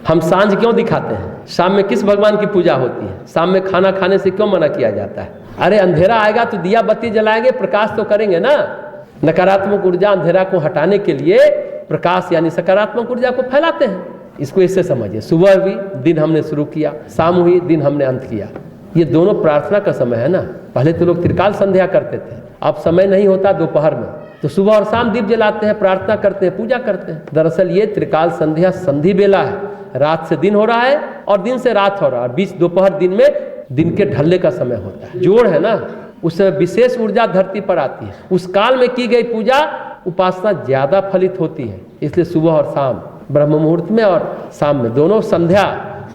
हम सांझ क्यों दिखाते हैं? शाम में किस भगवान की पूजा होती है? शाम में खाना खाने से क्यों मना किया जाता है? अरे अंधेरा आएगा तो दिया बत्ती जलाएंगे, प्रकाश तो करेंगे ना। नकारात्मक ऊर्जा अंधेरा को हटाने के लिए प्रकाश यानी सकारात्मक ऊर्जा को फैलाते हैं। इसको इससे समझिए। सुबह भी दिन हमने शुरू किया, शाम हुई दिन हमने अंत किया। ये दोनों प्रार्थना का समय है ना। पहले तो लोग त्रिकाल संध्या करते थे, अब समय नहीं होता दोपहर में, तो सुबह और शाम दीप जलाते हैं, प्रार्थना करते हैं, पूजा करते हैं। दरअसल ये त्रिकाल संध्या संधि बेला है। रात से दिन हो रहा है और दिन से रात हो रहा है, बीच दोपहर दिन में दिन के ढलने का समय होता है। जोड़ है ना, उस विशेष ऊर्जा धरती पर आती है। उस काल में की गई पूजा उपासना ज्यादा फलित होती है। इसलिए सुबह और शाम, ब्रह्म मुहूर्त में और शाम में दोनों संध्या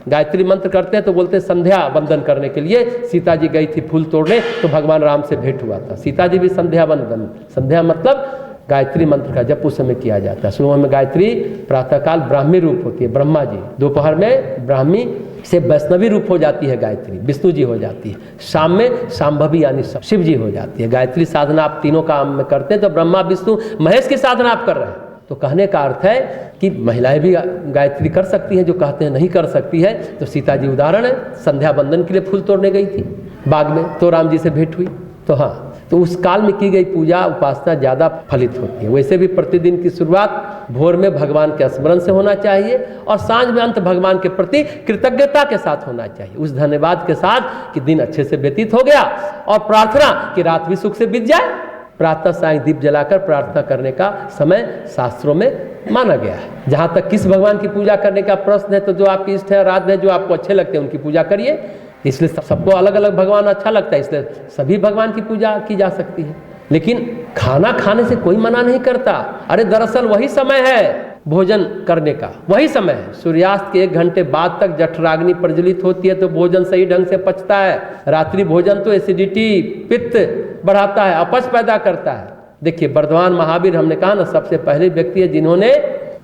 गायत्री मंत्र करते हैं। तो बोलते हैं संध्या वंदन करने के लिए सीता जी गई थी फूल तोड़ने, तो भगवान राम से भेंट हुआ था। सीता जी भी संध्या वंदन, संध्या मतलब गायत्री मंत्र का जप उस समय किया जाता है। सुबह में गायत्री, प्रातःकाल ब्राह्मी रूप होती है ब्रह्मा जी, दोपहर में ब्राह्मी से वैष्णवी रूप हो जाती है गायत्री, विष्णु जी हो जाती है। शाम में शांभवी यानी शिव जी हो जाती है। गायत्री साधना आप तीनों काम में करते हैं, तो ब्रह्मा विष्णु महेश की साधना आप कर रहे हैं। तो कहने का अर्थ है कि महिलाएं भी गायत्री कर सकती हैं। जो कहते हैं नहीं कर सकती है, तो सीता जी उदाहरण है। संध्या बंदन के लिए फूल तोड़ने गई थी बाग में, तो राम जी से भेंट हुई। तो हाँ, तो उस काल में की गई पूजा उपासना ज़्यादा फलित होती है। वैसे भी प्रतिदिन की शुरुआत भोर में भगवान के स्मरण से होना चाहिए और सांझ में अंत भगवान के प्रति कृतज्ञता के साथ होना चाहिए, उस धन्यवाद के साथ कि दिन अच्छे से व्यतीत हो गया, और प्रार्थना कि रात भी सुख से बीत जाए। प्रातः सायं दीप जलाकर प्रार्थना करने का समय शास्त्रों में माना गया है। जहाँ तक किस भगवान की पूजा करने का प्रश्न है, तो जो आपकी इष्ट है, आराध्य है, जो आपको अच्छे लगते हैं उनकी पूजा करिए। इसलिए सबको अलग अलग भगवान अच्छा लगता है, इसलिए सभी भगवान की पूजा की जा सकती है। लेकिन खाना खाने से कोई मना नहीं करता। अरे दरअसल वही समय है भोजन करने का, वही समय है। सूर्यास्त के 1 घंटे बाद तक जठराग्नि प्रज्वलित होती है, तो भोजन सही ढंग से पचता है। रात्रि भोजन तो एसिडिटी, पित्त बढ़ाता है, अपच पैदा करता है। देखिए बर्धमान महावीर, हमने कहा ना, सबसे पहले व्यक्ति है जिन्होंने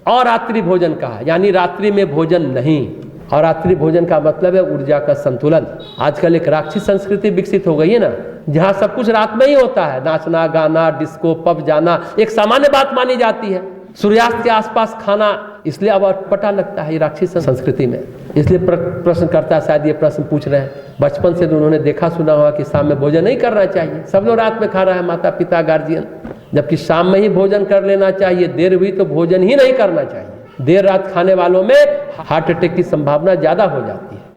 अरात्रि भोजन कहा, यानी रात्रि में भोजन नहीं। और रात्रि भोजन का मतलब है ऊर्जा का संतुलन। आजकल एक राक्षसी संस्कृति विकसित हो गई है ना, जहाँ सब कुछ रात में ही होता है। नाचना, गाना, डिस्को, पब जाना एक सामान्य बात मानी जाती है। सूर्यास्त के आसपास खाना इसलिए अब अटपटा लगता है राक्षसी संस्कृति में। इसलिए प्रश्न करता है, शायद ये प्रश्न पूछ रहे हैं, बचपन से तो उन्होंने देखा सुना होगा कि शाम में भोजन नहीं करना चाहिए। सब लोग रात में खा रहा है, माता पिता गार्जियन, जबकि शाम में ही भोजन कर लेना चाहिए। देर हुई तो भोजन ही नहीं करना चाहिए। देर रात खाने वालों में हार्ट अटैक की संभावना ज्यादा हो जाती है।